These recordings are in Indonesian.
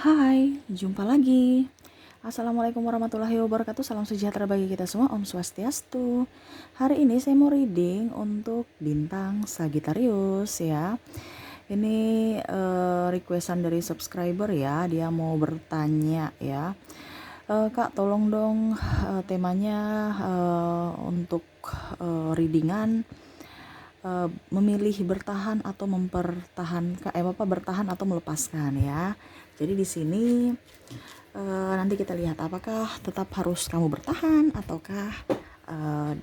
Hai, jumpa lagi. Assalamualaikum warahmatullahi wabarakatuh. Salam sejahtera bagi kita semua. Om Swastiastu. Hari ini saya mau reading untuk bintang Sagittarius ya. Ini requestan dari subscriber ya. Dia mau bertanya ya. Kak, tolong dong temanya untuk readingan memilih bertahan atau bertahan atau melepaskan ya. Jadi di sini nanti kita lihat apakah tetap harus kamu bertahan ataukah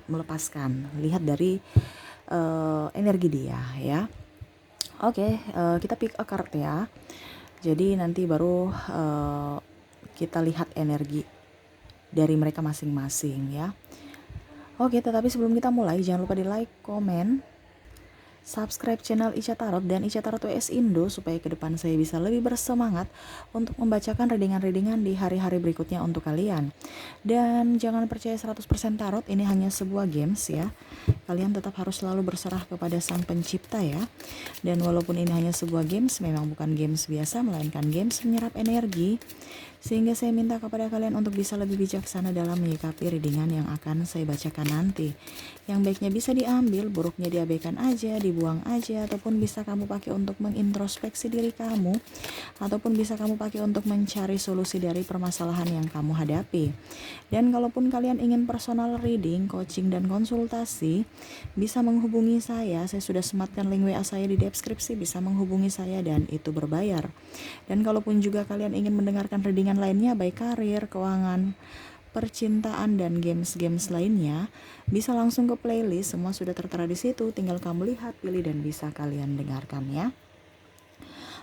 melepaskan. Lihat dari energi dia ya. Oke, kita pick a card ya. Jadi nanti baru kita lihat energi dari mereka masing-masing ya. Oke, tetapi sebelum kita mulai jangan lupa di like, komen, subscribe channel Ica Tarot dan Ica Tarot WS Indo supaya ke depan saya bisa lebih bersemangat untuk membacakan readingan-readingan di hari-hari berikutnya untuk kalian. Dan jangan percaya 100% tarot, ini hanya sebuah games ya. Kalian tetap harus selalu berserah kepada Sang Pencipta ya. Dan walaupun ini hanya sebuah games, memang bukan games biasa melainkan games menyerap energi. Sehingga saya minta kepada kalian untuk bisa lebih bijaksana dalam menyikapi readingan yang akan saya bacakan nanti. Yang baiknya bisa diambil, buruknya diabaikan aja, dibuang aja, ataupun bisa kamu pakai untuk mengintrospeksi diri kamu, ataupun bisa kamu pakai untuk mencari solusi dari permasalahan yang kamu hadapi. Dan kalaupun kalian ingin personal reading, coaching, dan konsultasi, bisa menghubungi saya sudah sematkan link WA saya di deskripsi, bisa menghubungi saya dan itu berbayar. Dan kalaupun juga kalian ingin mendengarkan readingan lainnya baik karir, keuangan, percintaan, dan games-games lainnya, bisa langsung ke playlist, semua sudah tertera di situ, tinggal kamu lihat, pilih, dan bisa kalian dengarkan ya.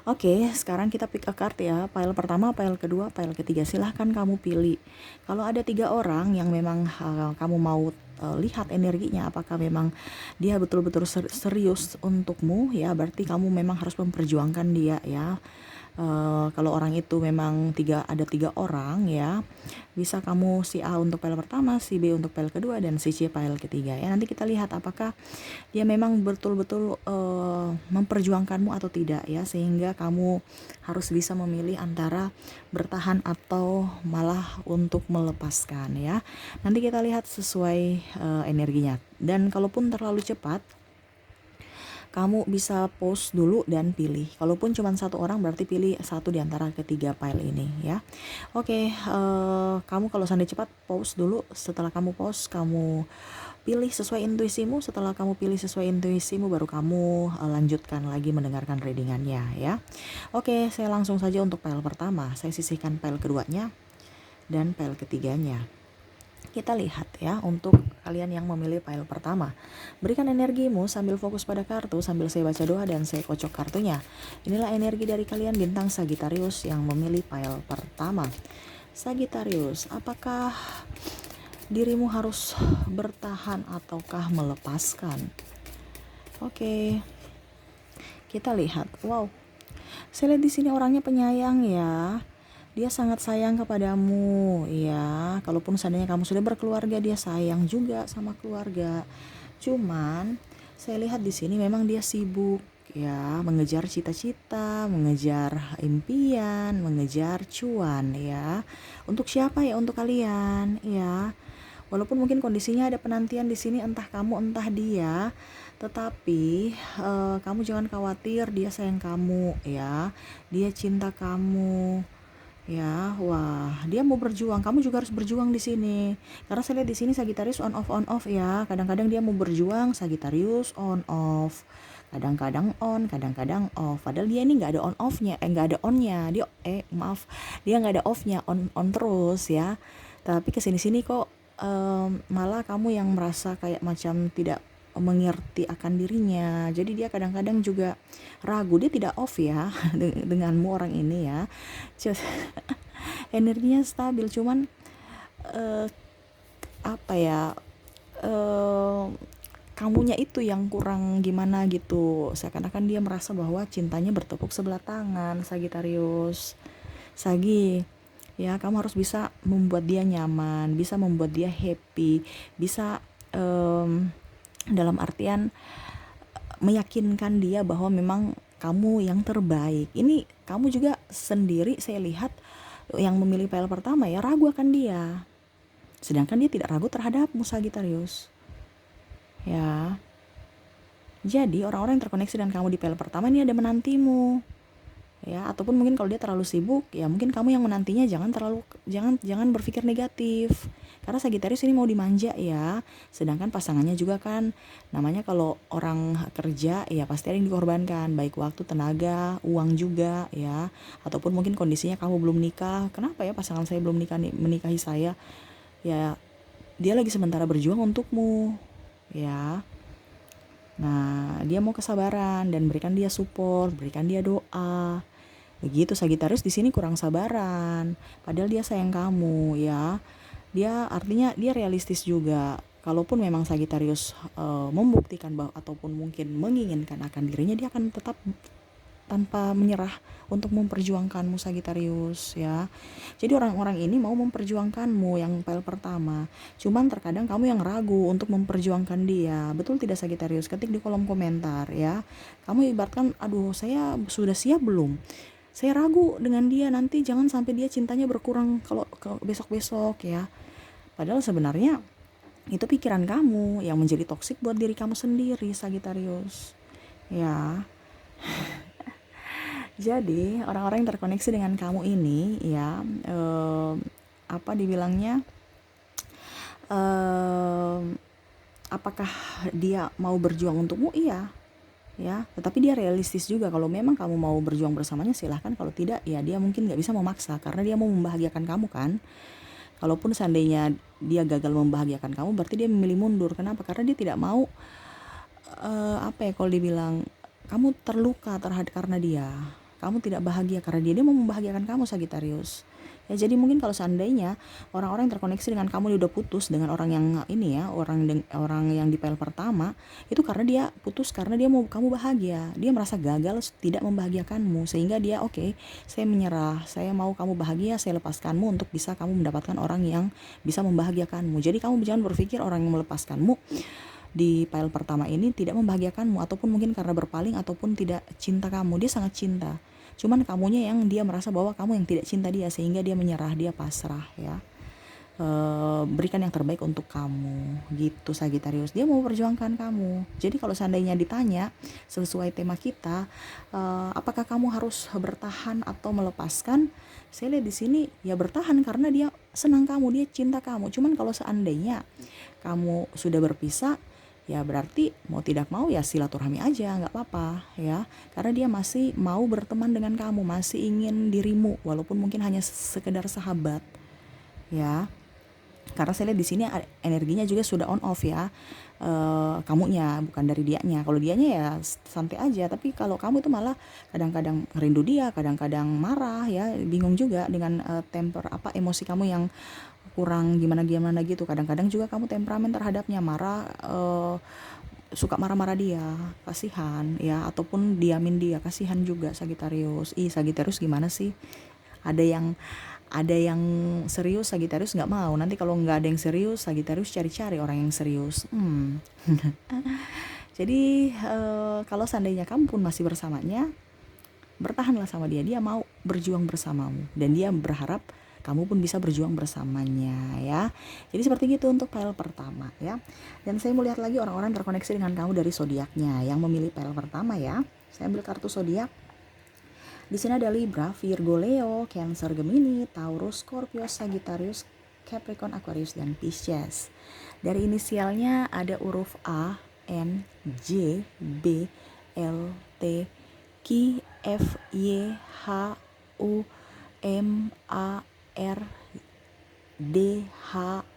Oke, sekarang kita pick a card ya. Pile pertama, pile kedua, pile ketiga. Silahkan kamu pilih. Kalau ada 3 orang yang memang kamu mau lihat energinya, apakah memang dia betul-betul serius untukmu ya, berarti kamu memang harus memperjuangkan dia ya. Kalau orang itu memang ada 3 orang ya, bisa kamu si A untuk pile pertama, si B untuk pile kedua, dan si C pile ketiga ya. Nanti kita lihat apakah dia memang betul-betul memperjuangkanmu atau tidak ya, sehingga kamu harus bisa memilih antara bertahan atau malah untuk melepaskan ya. Nanti kita lihat sesuai energinya. Dan kalaupun terlalu cepat, kamu bisa pause dulu dan pilih. Kalaupun cuma 1 orang, berarti pilih 1 di antara ketiga pile ini ya. Oke, kamu kalau seandainya cepat, pause dulu. Setelah kamu pause, kamu pilih sesuai intuisimu. Setelah kamu pilih sesuai intuisimu, baru kamu lanjutkan lagi mendengarkan readingannya ya. Oke, saya langsung saja untuk pile pertama. Saya sisihkan pile keduanya dan pile ketiganya. Kita lihat ya untuk kalian yang memilih pile pertama. Berikan energimu sambil fokus pada kartu, sambil saya baca doa dan saya kocok kartunya. Inilah energi dari kalian bintang Sagittarius yang memilih pile pertama. Sagittarius, apakah dirimu harus bertahan ataukah melepaskan? Oke, kita lihat. Wow, saya lihat di sini orangnya penyayang ya. Dia sangat sayang kepadamu ya. Kalaupun seandainya kamu sudah berkeluarga, dia sayang juga sama keluarga. Cuman saya lihat di sini memang dia sibuk ya, mengejar cita-cita, mengejar impian, mengejar cuan ya. Untuk siapa ya? Untuk kalian ya. Walaupun mungkin kondisinya ada penantian di sini, entah kamu entah dia, tetapi kamu jangan khawatir, dia sayang kamu ya. Dia cinta kamu. Ya, wah, dia mau berjuang. Kamu juga harus berjuang di sini. Karena saya lihat di sini Sagittarius on off ya. Kadang-kadang dia mau berjuang, Sagittarius on off. Kadang-kadang on, kadang-kadang off. Padahal dia ini nggak ada on offnya, nggak ada onnya. Dia nggak ada offnya, on terus ya. Tapi kesini-sini kok malah kamu yang merasa kayak macam tidak mengerti akan dirinya. Jadi dia kadang-kadang juga ragu, dia tidak off ya denganmu orang ini ya. Energinya stabil, cuman apa ya, kamunya itu yang kurang gimana gitu. Seakan-akan dia merasa bahwa cintanya bertepuk sebelah tangan. Sagittarius, Sagi ya, kamu harus bisa membuat dia nyaman, bisa membuat dia happy, bisa dalam artian meyakinkan dia bahwa memang kamu yang terbaik. Ini kamu juga sendiri saya lihat yang memilih pile pertama ya ragu akan dia. Sedangkan dia tidak ragu terhadapmu Sagittarius. Ya. Jadi orang-orang yang terkoneksi dengan kamu di pile pertama ini ada menantimu. Ya, ataupun mungkin kalau dia terlalu sibuk, ya mungkin kamu yang menantinya jangan berpikir negatif. Karena Sagittarius ini mau dimanja ya. Sedangkan pasangannya juga kan namanya kalau orang kerja ya pasti ada yang dikorbankan, baik waktu, tenaga, uang juga ya. Ataupun mungkin kondisinya kamu belum nikah. Kenapa ya pasangan saya belum menikahi saya? Ya, dia lagi sementara berjuang untukmu. Ya. Nah, dia mau kesabaran dan berikan dia support, berikan dia doa. Begitu Sagittarius di sini kurang sabaran. Padahal dia sayang kamu ya. Dia artinya dia realistis juga. Kalaupun memang Sagittarius membuktikan bahwa ataupun mungkin menginginkan akan dirinya, dia akan tetap tanpa menyerah untuk memperjuangkanmu Sagittarius ya. Jadi orang-orang ini mau memperjuangkanmu yang pile pertama. Cuman terkadang kamu yang ragu untuk memperjuangkan dia. Betul tidak Sagittarius? Ketik di kolom komentar ya. Kamu ibaratkan, aduh saya sudah siap belum? Saya ragu dengan dia, nanti jangan sampai dia cintanya berkurang kalau besok-besok ya. Padahal sebenarnya itu pikiran kamu yang menjadi toksik buat diri kamu sendiri Sagittarius. Ya. Jadi orang-orang yang terkoneksi dengan kamu ini ya apa dibilangnya apakah dia mau berjuang untukmu? Iya ya, tetapi dia realistis juga. Kalau memang kamu mau berjuang bersamanya silahkan, kalau tidak ya dia mungkin gak bisa memaksa karena dia mau membahagiakan kamu kan. Kalaupun seandainya dia gagal membahagiakan kamu berarti dia memilih mundur. Kenapa? Karena dia tidak mau apa ya kalau dibilang kamu terluka karena dia, kamu tidak bahagia karena dia mau membahagiakan kamu Sagittarius ya. Jadi mungkin kalau seandainya orang-orang yang terkoneksi dengan kamu dia udah putus dengan orang yang ini ya, orang yang di pile pertama, itu karena dia putus karena dia mau kamu bahagia. Dia merasa gagal tidak membahagiakanmu sehingga dia oke, saya menyerah, saya mau kamu bahagia, saya lepaskanmu untuk bisa kamu mendapatkan orang yang bisa membahagiakanmu. Jadi kamu jangan berpikir orang yang melepaskanmu di pile pertama ini tidak membahagiakanmu, ataupun mungkin karena berpaling ataupun tidak cinta kamu. Dia sangat cinta, cuman kamunya yang dia merasa bahwa kamu yang tidak cinta dia sehingga dia menyerah, dia pasrah ya. Berikan yang terbaik untuk kamu gitu Sagittarius. Dia mau perjuangkan kamu. Jadi kalau seandainya ditanya sesuai tema kita, apakah kamu harus bertahan atau melepaskan? Saya lihat di sini ya bertahan karena dia senang kamu, dia cinta kamu. Cuman kalau seandainya kamu sudah berpisah, ya berarti mau tidak mau ya silaturahmi aja, nggak apa-apa ya. Karena dia masih mau berteman dengan kamu, masih ingin dirimu walaupun mungkin hanya sekedar sahabat ya. Karena saya lihat di sini energinya juga sudah on off ya, kamunya bukan dari dianya. Kalau dianya ya santai aja, tapi kalau kamu itu malah kadang-kadang rindu dia, kadang-kadang marah ya, bingung juga dengan temper apa emosi kamu yang kurang gimana gitu. Kadang-kadang juga kamu temperamen terhadapnya, marah, suka marah-marah dia, kasihan ya, ataupun diamin dia, kasihan juga Sagittarius. Sagittarius gimana sih? Ada yang serius Sagittarius nggak mau. Nanti kalau nggak ada yang serius Sagittarius cari-cari orang yang serius. Jadi kalau seandainya kamu pun masih bersamanya, bertahanlah sama dia. Dia mau berjuang bersamamu dan dia berharap kamu pun bisa berjuang bersamanya ya. Jadi seperti gitu untuk pile pertama ya. Dan saya mau lihat lagi orang-orang terkoneksi dengan kamu dari zodiaknya yang memilih pile pertama ya. Saya ambil kartu zodiak. Di sini ada Libra, Virgo, Leo, Cancer, Gemini, Taurus, Scorpio, Sagittarius, Capricorn, Aquarius, dan Pisces. Dari inisialnya ada huruf A, N, J, B, L, T, Q, F, Y, H, U, M, A, R, D, H,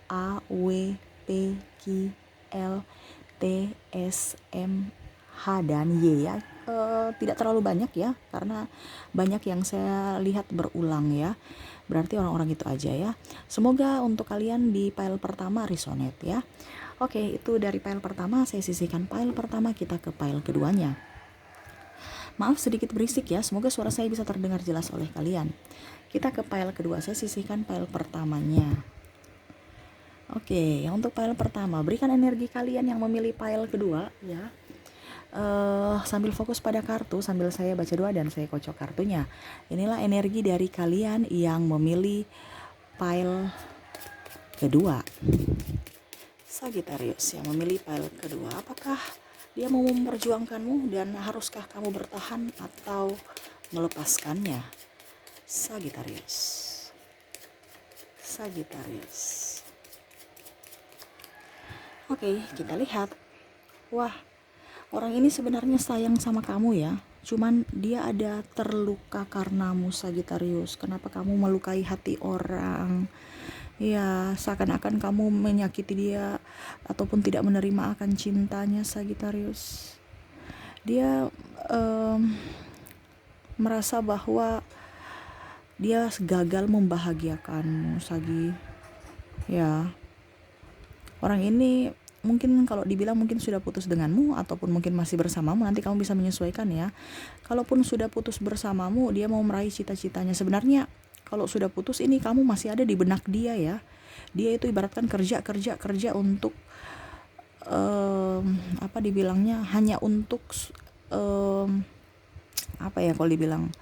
A, W, P, Q, L, T, S, M, H, dan Y ya. Tidak terlalu banyak ya, karena banyak yang saya lihat berulang ya. Berarti orang-orang itu aja ya. Semoga untuk kalian di pile pertama resonate ya. Oke, itu dari pile pertama. Saya sisihkan pile pertama, kita ke pile keduanya. Maaf sedikit berisik ya, semoga suara saya bisa terdengar jelas oleh kalian. Kita ke pile kedua, saya sisihkan pile pertamanya. Oke, yang untuk pile pertama, berikan energi kalian yang memilih pile kedua ya. Sambil fokus pada kartu, sambil saya baca doa dan saya kocok kartunya. Inilah energi dari kalian yang memilih pile kedua. Sagittarius yang memilih pile kedua. Apakah dia mau memperjuangkanmu dan haruskah kamu bertahan atau melepaskannya? Sagittarius. Sagittarius. Oke, kita lihat. Wah, orang ini sebenarnya sayang sama kamu ya. Cuman dia ada terluka karenamu, Sagittarius. Kenapa kamu melukai hati orang? Ya, seakan-akan kamu menyakiti dia ataupun tidak menerima akan cintanya, Sagittarius. Dia merasa bahwa dia gagal membahagiakanmu, Sagi. Ya, orang ini mungkin kalau dibilang mungkin sudah putus denganmu ataupun mungkin masih bersamamu, nanti kamu bisa menyesuaikan ya. Kalaupun sudah putus bersamamu, dia mau meraih cita-citanya. Sebenarnya kalau sudah putus ini kamu masih ada di benak dia ya. Dia itu ibaratkan kerja untuk apa dibilangnya, hanya untuk apa ya kalau dibilang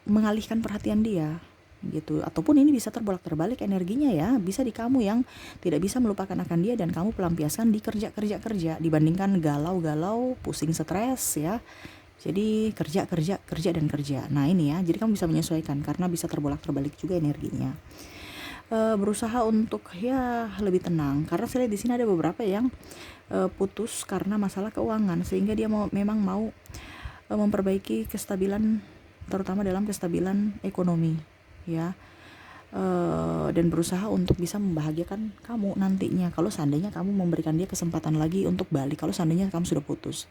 mengalihkan perhatian dia gitu. Ataupun ini bisa terbolak-terbalik energinya ya, bisa di kamu yang tidak bisa melupakan akan dia dan kamu pelampiaskan di kerja dibandingkan galau, pusing, stres ya. Jadi kerja dan kerja. Nah ini ya, jadi kamu bisa menyesuaikan karena bisa terbolak-terbalik juga energinya. Berusaha untuk ya lebih tenang karena saya lihat di sini ada beberapa yang putus karena masalah keuangan, sehingga dia memang mau memperbaiki kestabilan, terutama dalam kestabilan ekonomi ya, dan berusaha untuk bisa membahagiakan kamu nantinya kalau seandainya kamu memberikan dia kesempatan lagi untuk balik, kalau seandainya kamu sudah putus.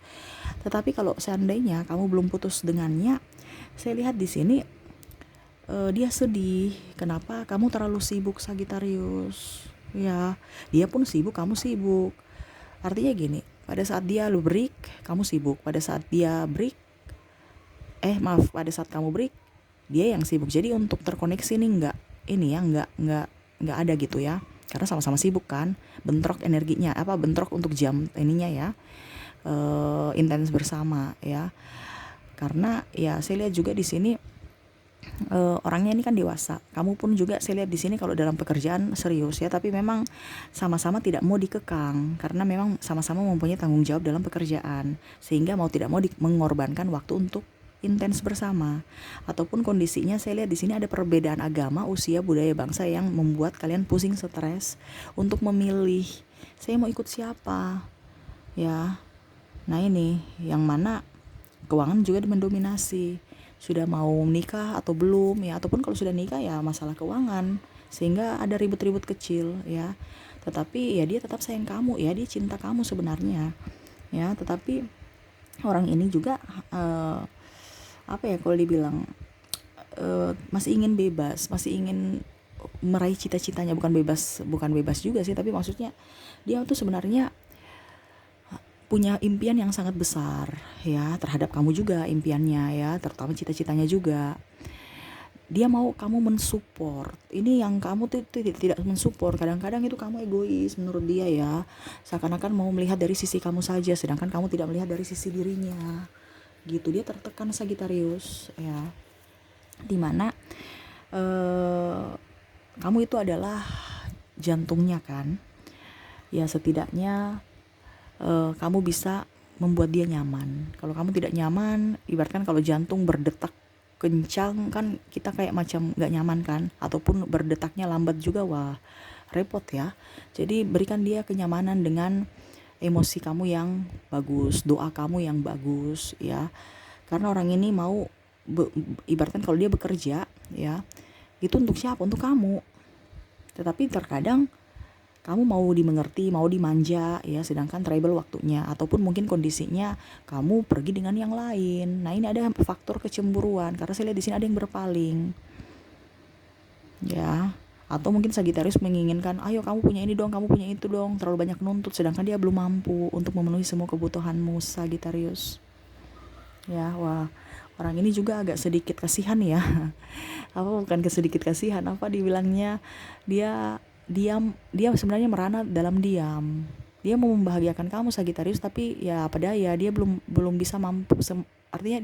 Tetapi kalau seandainya kamu belum putus dengannya, saya lihat di sini dia sedih. Kenapa? Kamu terlalu sibuk, Sagittarius ya. Dia pun sibuk, kamu sibuk. Artinya gini, pada saat dia break kamu sibuk, pada saat dia break pada saat kamu break dia yang sibuk. Jadi untuk terkoneksi nih nggak ada gitu ya, karena sama-sama sibuk kan. Bentrok energinya, bentrok untuk jam ininya ya, intens bersama ya. Karena ya saya lihat juga di sini orangnya ini kan dewasa. Kamu pun juga saya lihat di sini kalau dalam pekerjaan serius ya, tapi memang sama-sama tidak mau dikekang karena memang sama-sama mempunyai tanggung jawab dalam pekerjaan, sehingga mau tidak mau mengorbankan waktu untuk intens bersama. Ataupun kondisinya saya lihat di sini ada perbedaan agama, usia, budaya, bangsa yang membuat kalian pusing, stres untuk memilih saya mau ikut siapa ya. Nah ini yang mana keuangan juga mendominasi. Sudah mau menikah atau belum ya, ataupun kalau sudah nikah ya masalah keuangan, sehingga ada ribut-ribut kecil ya. Tetapi ya dia tetap sayang kamu ya, dia cinta kamu sebenarnya ya. Tetapi orang ini juga kalau dibilang masih ingin bebas, masih ingin meraih cita-citanya. Bukan bebas juga sih, tapi maksudnya dia tuh sebenarnya punya impian yang sangat besar ya terhadap kamu juga, impiannya ya, terutama cita-citanya juga. Dia mau kamu mensupport. Ini yang kamu tuh tidak mensupport. Kadang-kadang itu kamu egois menurut dia ya, seakan-akan mau melihat dari sisi kamu saja, sedangkan kamu tidak melihat dari sisi dirinya gitu. Dia tertekan, Sagittarius ya, dimana kamu itu adalah jantungnya kan ya. Setidaknya kamu bisa membuat dia nyaman. Kalau kamu tidak nyaman, ibaratkan kalau jantung berdetak kencang kan kita kayak macam gak nyaman kan, ataupun berdetaknya lambat juga, wah repot ya. Jadi berikan dia kenyamanan dengan emosi kamu yang bagus, doa kamu yang bagus ya. Karena orang ini mau ibaratkan kalau dia bekerja ya, itu untuk siapa? Untuk kamu. Tetapi terkadang kamu mau dimengerti, mau dimanja ya, sedangkan trouble waktunya, ataupun mungkin kondisinya kamu pergi dengan yang lain. Nah ini ada faktor kecemburuan karena saya lihat di sini ada yang berpaling ya. Atau mungkin Sagittarius menginginkan, ayo kamu punya ini dong, kamu punya itu dong, terlalu banyak nuntut, sedangkan dia belum mampu untuk memenuhi semua kebutuhanmu, Sagittarius ya. Wah, orang ini juga agak sedikit kasihan ya. Bukan sedikit kasihan, dibilangnya dia sebenarnya merana dalam diam Dia mau membahagiakan kamu Sagittarius, tapi ya apa daya dia belum belum bisa mampu artinya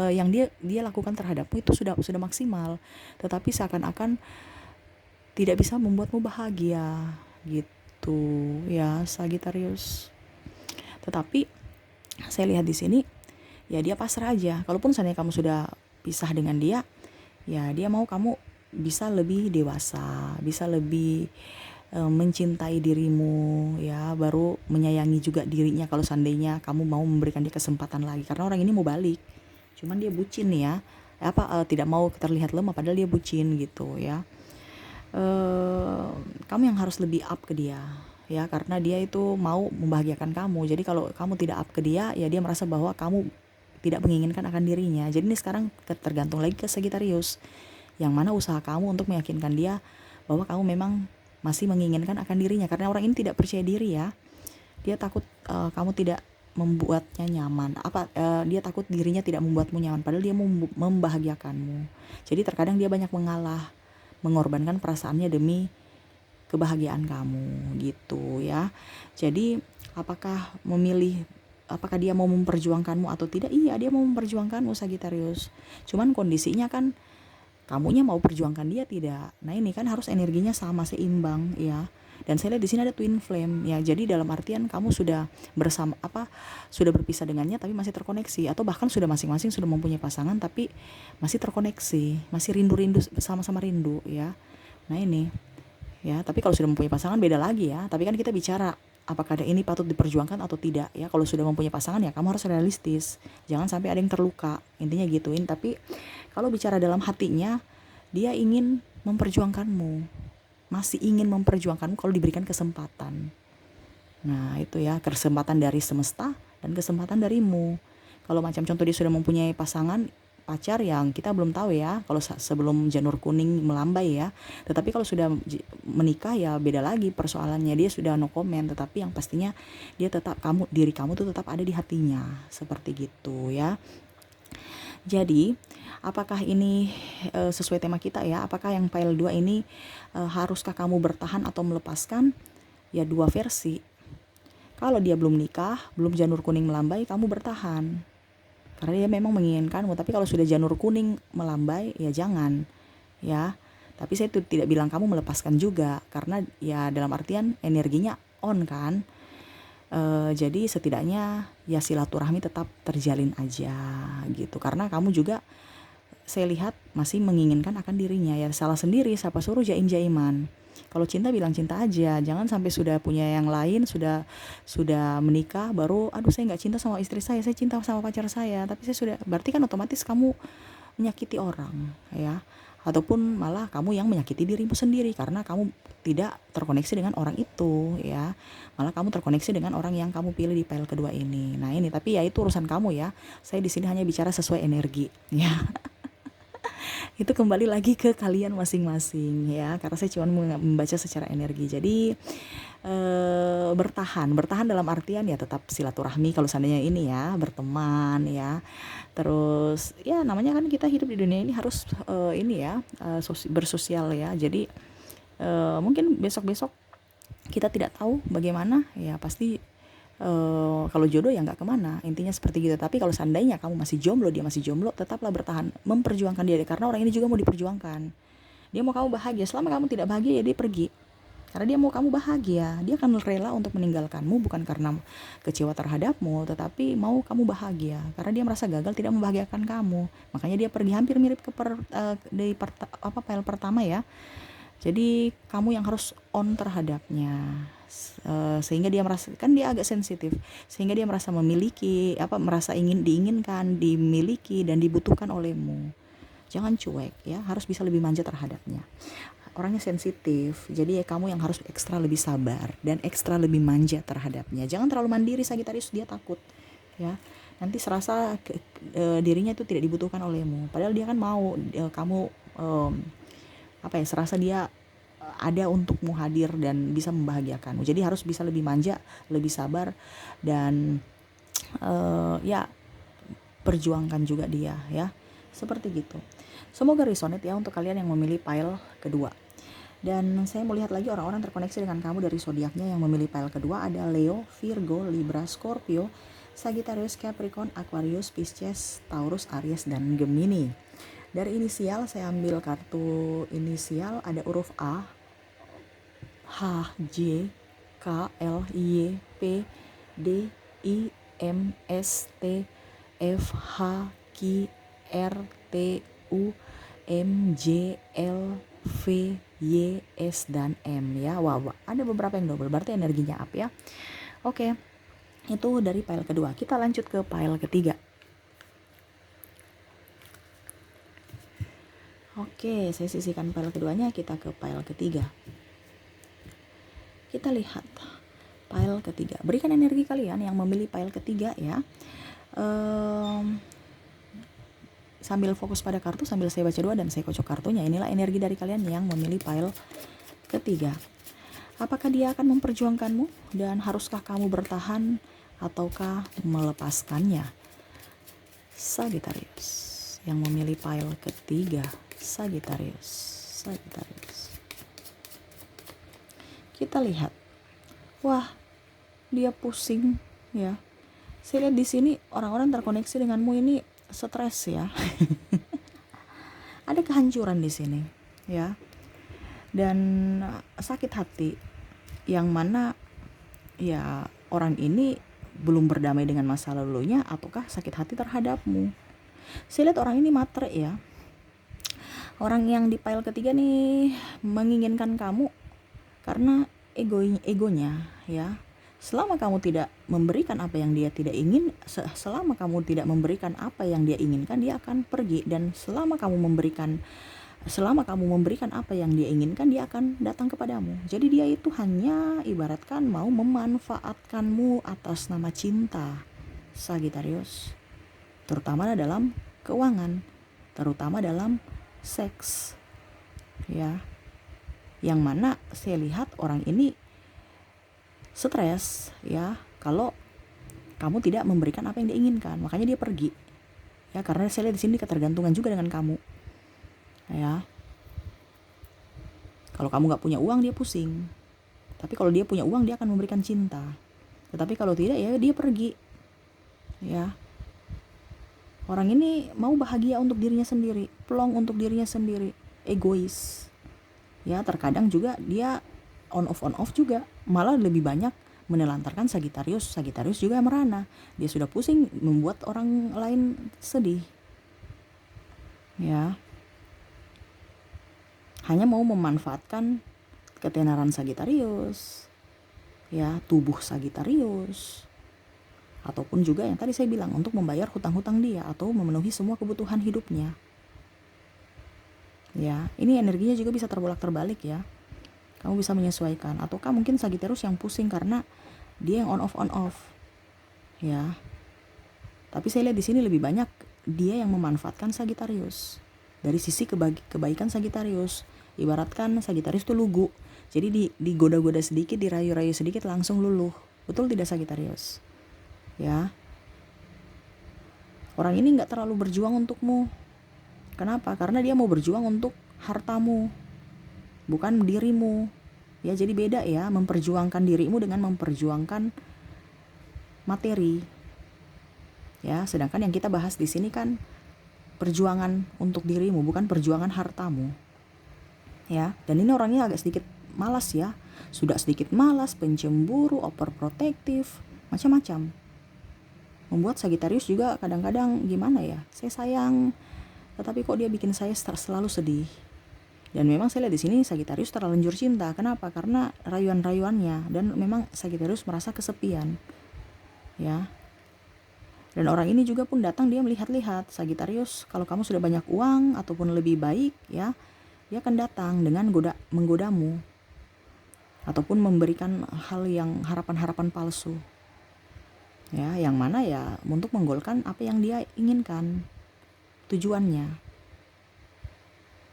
yang dia lakukan terhadapmu itu sudah maksimal, tetapi seakan-akan tidak bisa membuatmu bahagia gitu ya Sagittarius. Tetapi saya lihat di sini ya dia pasrah aja. Kalaupun seandainya kamu sudah pisah dengan dia, ya dia mau kamu bisa lebih dewasa, bisa lebih mencintai dirimu ya, baru menyayangi juga dirinya kalau seandainya kamu mau memberikan dia kesempatan lagi. Karena orang ini mau balik, cuman dia bucin ya, tidak mau terlihat lemah padahal dia bucin gitu ya. Kamu yang harus lebih up ke dia ya, karena dia itu mau membahagiakan kamu. Jadi kalau kamu tidak up ke dia, ya dia merasa bahwa kamu tidak menginginkan akan dirinya. Jadi ini sekarang tergantung lagi ke Sagittarius, yang mana usaha kamu untuk meyakinkan dia bahwa kamu memang masih menginginkan akan dirinya. Karena orang ini tidak percaya diri ya, dia takut kamu tidak membuatnya nyaman. Dia takut dirinya tidak membuatmu nyaman, padahal dia mau membahagiakanmu. Jadi terkadang dia banyak mengalah, mengorbankan perasaannya demi kebahagiaan kamu gitu ya. Jadi apakah dia mau memperjuangkanmu atau tidak? Iya, dia mau memperjuangkanmu Sagittarius. Cuman kondisinya kan kamunya mau perjuangkan dia tidak. Nah, ini kan harus energinya sama, seimbang ya. Dan saya lihat di sini ada twin flame ya. Jadi dalam artian kamu sudah sudah berpisah dengannya tapi masih terkoneksi, atau bahkan sudah masing-masing sudah mempunyai pasangan tapi masih terkoneksi, masih rindu-rindu, sama-sama rindu ya. Nah, ini ya, tapi kalau sudah mempunyai pasangan beda lagi ya. Tapi kan kita bicara apakah ini patut diperjuangkan atau tidak ya. Kalau sudah mempunyai pasangan ya kamu harus realistis, jangan sampai ada yang terluka, intinya gituin. Tapi kalau bicara dalam hatinya, dia ingin memperjuangkanmu, masih ingin memperjuangkanmu kalau diberikan kesempatan. Nah itu ya, kesempatan dari semesta dan kesempatan darimu. Kalau macam contoh dia sudah mempunyai pacar yang kita belum tahu ya, kalau sebelum janur kuning melambai ya. Tetapi kalau sudah menikah ya beda lagi persoalannya, dia sudah no comment. Tetapi yang pastinya dia tetap, diri kamu tuh tetap ada di hatinya, seperti gitu ya. Jadi apakah ini sesuai tema kita ya, apakah yang pile 2 ini haruskah kamu bertahan atau melepaskan? Ya dua versi. Kalau dia belum nikah, belum janur kuning melambai, kamu bertahan karena dia memang menginginkanmu. Tapi kalau sudah janur kuning melambai, ya jangan ya. Tapi saya tidak bilang kamu melepaskan juga, karena ya dalam artian energinya on kan. Jadi setidaknya ya silaturahmi tetap terjalin aja gitu, karena kamu juga saya lihat masih menginginkan akan dirinya. Ya salah sendiri, siapa suruh jaim-jaiman. Kalau cinta bilang cinta aja, jangan sampai sudah punya yang lain, sudah menikah baru aduh saya nggak cinta sama istri saya cinta sama pacar saya. Tapi saya sudah, berarti kan otomatis kamu menyakiti orang ya, ataupun malah kamu yang menyakiti dirimu sendiri karena kamu tidak terkoneksi dengan orang itu ya, malah kamu terkoneksi dengan orang yang kamu pilih di pile kedua ini. Nah ini, tapi ya itu urusan kamu ya, saya di sini hanya bicara sesuai energi ya. Itu kembali lagi ke kalian masing-masing ya, karena saya cuma membaca secara energi. Jadi bertahan dalam artian ya tetap silaturahmi kalau seandainya ini ya, berteman ya. Terus ya namanya kan kita hidup di dunia ini harus ini ya, bersosial ya. Jadi mungkin besok-besok kita tidak tahu bagaimana ya, pasti kalau jodoh ya nggak kemana, intinya seperti gitu. Tapi kalau seandainya kamu masih jomblo, dia masih jomblo, tetaplah bertahan, memperjuangkan dia, karena orang ini juga mau diperjuangkan. Dia mau kamu bahagia. Selama kamu tidak bahagia ya dia pergi, karena dia mau kamu bahagia. Dia akan rela untuk meninggalkanmu bukan karena kecewa terhadapmu, tetapi mau kamu bahagia karena dia merasa gagal tidak membahagiakan kamu. Makanya dia pergi, hampir mirip ke file pertama ya. Jadi kamu yang harus on terhadapnya, sehingga dia merasa, kan dia agak sensitif, sehingga dia merasa merasa diinginkan, dimiliki dan dibutuhkan olehmu. Jangan cuek ya, harus bisa lebih manja terhadapnya. Orangnya sensitif, jadi ya kamu yang harus ekstra lebih sabar dan ekstra lebih manja terhadapnya. Jangan terlalu mandiri Sagittarius, dia takut ya. Nanti serasa dirinya itu tidak dibutuhkan olehmu, padahal dia kan mau kamu serasa dia ada untukmu, hadir dan bisa membahagiakanmu. Jadi harus bisa lebih manja, lebih sabar, dan ya perjuangkan juga dia ya, seperti gitu. Semoga resonate ya untuk kalian yang memilih pile kedua. Dan saya mau lihat lagi orang-orang terkoneksi dengan kamu dari zodiaknya yang memilih pile kedua ada Leo, Virgo, Libra, Scorpio, Sagittarius, Capricorn, Aquarius, Pisces, Taurus, Aries, dan Gemini. Dari inisial saya ambil kartu inisial, ada huruf A, H, J, K, L, Y, P, D, I, M, S, T, F, H, Q, R, T, U, M, J, L, V, Y, S, dan M ya. Wow, ada beberapa yang double, berarti energinya up ya. Oke, itu dari pile kedua. Kita lanjut ke pile ketiga. Oke, saya sisihkan pile keduanya, kita ke pile ketiga. Kita lihat pile ketiga. Berikan energi kalian yang memilih pile ketiga ya. Sambil fokus pada kartu, sambil saya baca doa dan saya kocok kartunya. Inilah energi dari kalian yang memilih pile ketiga. Apakah dia akan memperjuangkanmu dan haruskah kamu bertahan ataukah melepaskannya? Sagittarius yang memilih pile ketiga. Sagittarius. Kita lihat. Wah, dia pusing ya. Saya lihat di sini orang-orang terkoneksi denganmu ini stres ya. Ada kehancuran di sini ya. Dan sakit hati yang mana ya orang ini belum berdamai dengan masa lalunya ataukah sakit hati terhadapmu. Saya lihat orang ini matre ya. Orang yang di pile ketiga nih menginginkan kamu karena egonya ya. Selama kamu tidak memberikan apa yang dia tidak ingin, selama kamu tidak memberikan apa yang dia inginkan, dia akan pergi. Dan selama kamu memberikan apa yang dia inginkan, dia akan datang kepadamu. Jadi dia itu hanya ibaratkan mau memanfaatkanmu atas nama cinta, Sagittarius. Terutama dalam keuangan, terutama dalam seks. Ya. Yang mana saya lihat orang ini stres ya kalau kamu tidak memberikan apa yang dia inginkan, makanya dia pergi ya, karena saya lihat di sini ketergantungan juga dengan kamu ya. Kalau kamu nggak punya uang dia pusing, tapi kalau dia punya uang dia akan memberikan cinta, tetapi kalau tidak ya dia pergi ya. Orang ini mau bahagia untuk dirinya sendiri, plong untuk dirinya sendiri, egois ya. Terkadang juga dia on off juga, malah lebih banyak menelantarkan Sagittarius juga merana. Dia sudah pusing membuat orang lain sedih ya, hanya mau memanfaatkan ketenaran Sagittarius ya, tubuh Sagittarius, ataupun juga yang tadi saya bilang untuk membayar hutang-hutang dia atau memenuhi semua kebutuhan hidupnya ya. Ini energinya juga bisa terbolak-terbalik ya. Kamu bisa menyesuaikan, ataukah mungkin Sagittarius yang pusing karena dia yang on off ya. Tapi saya lihat di sini lebih banyak dia yang memanfaatkan Sagittarius dari sisi kebaikan Sagittarius. Ibaratkan Sagittarius itu lugu, jadi digoda-goda sedikit, dirayu-rayu sedikit langsung luluh. Betul tidak Sagittarius ya? Orang ini nggak terlalu berjuang untukmu. Kenapa? Karena dia mau berjuang untuk hartamu, bukan dirimu ya. Jadi beda ya, memperjuangkan dirimu dengan memperjuangkan materi ya. Sedangkan yang kita bahas di sini kan perjuangan untuk dirimu, bukan perjuangan hartamu ya. Dan ini orangnya agak sedikit malas ya, sudah sedikit malas, pencemburu, overprotective, macam-macam. Membuat Sagittarius juga kadang-kadang gimana ya, saya sayang tetapi kok dia bikin saya selalu sedih. Dan memang saya lihat di sini Sagittarius terlanjur cinta. Kenapa? Karena rayuan-rayuannya, dan memang Sagittarius merasa kesepian. Ya. Dan orang ini juga pun datang dia melihat-lihat, Sagittarius, kalau kamu sudah banyak uang ataupun lebih baik, ya, dia akan datang dengan menggodamu. Ataupun memberikan hal yang harapan-harapan palsu. Ya, yang mana ya untuk menggolkan apa yang dia inginkan. Tujuannya.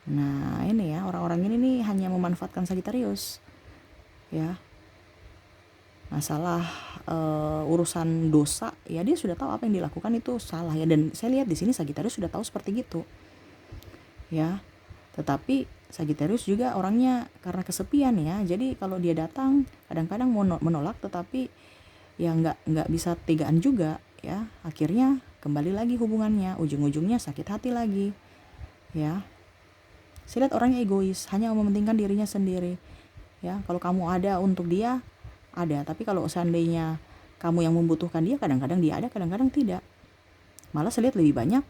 Nah ini ya, orang-orang ini nih hanya memanfaatkan Sagittarius ya. Masalah urusan dosa ya, dia sudah tahu apa yang dilakukan itu salah ya. Dan saya lihat di sini Sagittarius sudah tahu seperti gitu ya. Tetapi Sagittarius juga orangnya karena kesepian ya, jadi kalau dia datang kadang-kadang menolak, tetapi ya nggak bisa tegaan juga ya, akhirnya kembali lagi hubungannya, ujung-ujungnya sakit hati lagi ya. Saya lihat orangnya egois, hanya mementingkan dirinya sendiri ya. Kalau kamu ada untuk dia, ada, tapi kalau seandainya kamu yang membutuhkan dia, kadang-kadang dia ada, kadang-kadang tidak. Malah saya lihat lebih banyak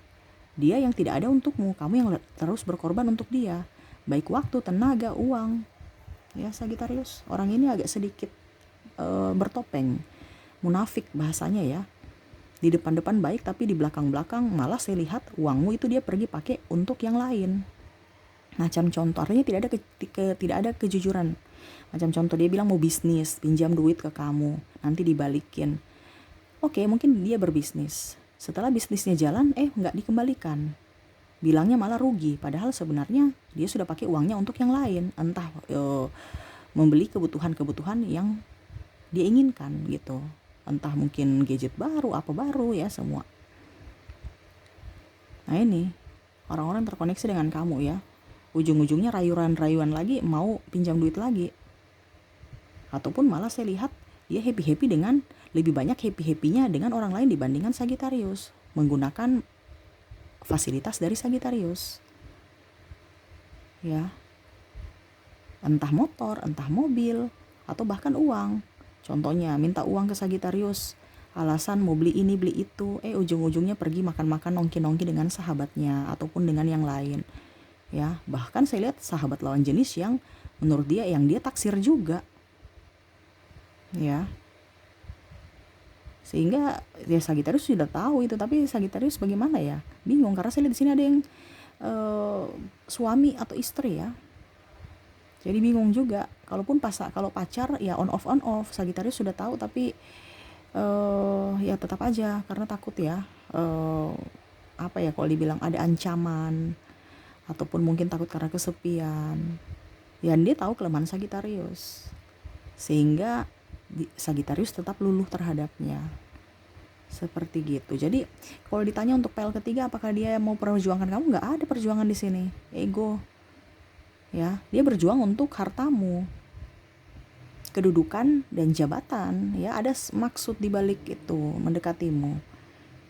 dia yang tidak ada untukmu, kamu yang terus berkorban untuk dia, baik waktu, tenaga, uang ya. Sagittarius orang ini agak sedikit bertopeng, munafik bahasanya ya. Di depan-depan baik, tapi di belakang-belakang malah saya lihat uangmu itu dia pergi pakai untuk yang lain. Macam contoh, artinya tidak ada kejujuran. Macam contoh, dia bilang mau bisnis, pinjam duit ke kamu, nanti dibalikin. Oke, mungkin dia berbisnis. Setelah bisnisnya jalan, nggak dikembalikan. Bilangnya malah rugi, padahal sebenarnya dia sudah pakai uangnya untuk yang lain. Entah membeli kebutuhan-kebutuhan yang dia inginkan gitu. Entah mungkin gadget baru, apa baru ya, semua. Nah ini, orang-orang terkoneksi dengan kamu ya. Ujung-ujungnya rayuan-rayuan lagi, mau pinjam duit lagi. Ataupun malah saya lihat dia happy-happy dengan, lebih banyak happy-happynya dengan orang lain dibandingkan Sagittarius, menggunakan fasilitas dari Sagittarius ya. Entah motor, entah mobil, atau bahkan uang. Contohnya minta uang ke Sagittarius, alasan mau beli ini beli itu, ujung-ujungnya pergi makan-makan nongki-nongki dengan sahabatnya ataupun dengan yang lain ya. Bahkan saya lihat sahabat lawan jenis yang menurut dia, yang dia taksir juga ya. Sehingga ya Sagittarius sudah tahu itu, tapi Sagittarius bagaimana ya, bingung, karena saya lihat di sini ada yang suami atau istri ya. Jadi bingung juga. Kalau pacar ya on off. Sagittarius sudah tahu, tapi ya tetap aja karena takut ya. Apa ya, kalau dibilang ada ancaman, ataupun mungkin takut karena kesepian. Ya dia tahu kelemahan Sagittarius, sehingga Sagittarius tetap luluh terhadapnya. Seperti gitu. Jadi kalau ditanya untuk pile ketiga apakah dia mau perjuangkan kamu, nggak ada perjuangan di sini. Ego. Ya, dia berjuang untuk hartamu, kedudukan dan jabatan ya. Ada maksud di balik itu mendekatimu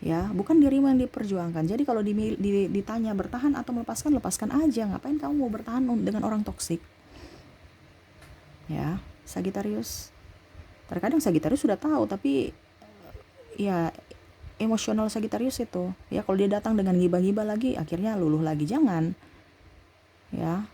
ya, bukan dirimu yang diperjuangkan. Jadi kalau ditanya bertahan atau melepaskan, lepaskan aja. Ngapain kamu mau bertahan dengan orang toksik ya. Sagittarius, terkadang Sagittarius sudah tahu, tapi ya emosional Sagittarius itu ya, kalau dia datang dengan gibah-gibah lagi, akhirnya luluh lagi. Jangan ya.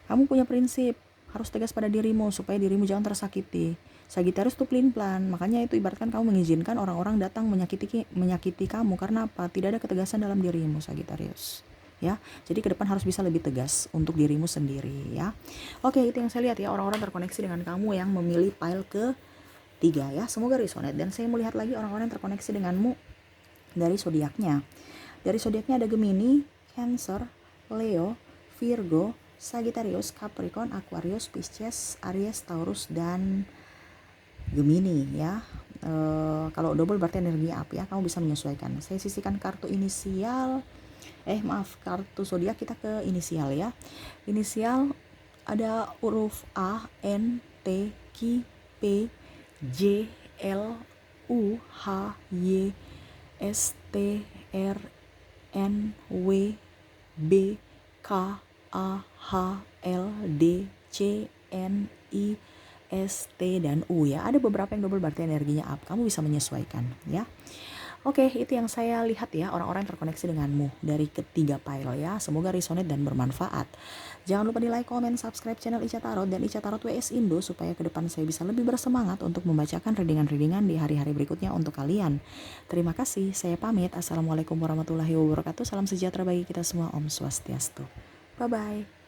Kamu punya prinsip, harus tegas pada dirimu supaya dirimu jangan tersakiti. Sagittarius tuh pelin-pelan, makanya itu ibaratkan kamu mengizinkan orang-orang datang menyakiti kamu. Karena apa? Tidak ada ketegasan dalam dirimu Sagittarius ya. Jadi ke depan harus bisa lebih tegas untuk dirimu sendiri ya. Oke, itu yang saya lihat ya, orang-orang terkoneksi dengan kamu yang memilih pile ke-3 ya. Semoga resonate. Dan saya melihat lagi orang-orang yang terkoneksi denganmu dari zodiaknya. Dari zodiaknya ada Gemini, Cancer, Leo, Virgo, Sagittarius, Capricorn, Aquarius, Pisces, Aries, Taurus, dan Gemini ya. Kalau double berarti energi up ya, kamu bisa menyesuaikan. Saya sisihkan kartu inisial, kartu zodiak kita ke inisial ya. Inisial ada huruf A, N, T, Q, P, J, L, U, H, Y, S, T, R, N, W, B, K, A, H, L, D, C, N, I, S, T, dan U ya. Ada beberapa yang double berarti energinya up. Kamu bisa menyesuaikan ya. Oke, itu yang saya lihat ya, orang-orang yang terkoneksi denganmu dari ketiga pile ya. Semoga resonate dan bermanfaat. Jangan lupa di like, comment, subscribe channel Ica Tarot dan Ica Tarot WS Indo, supaya ke depan saya bisa lebih bersemangat untuk membacakan readingan-readingan di hari-hari berikutnya untuk kalian. Terima kasih, saya pamit. Assalamualaikum warahmatullahi wabarakatuh. Salam sejahtera bagi kita semua. Om Swastiastu. Bye-bye.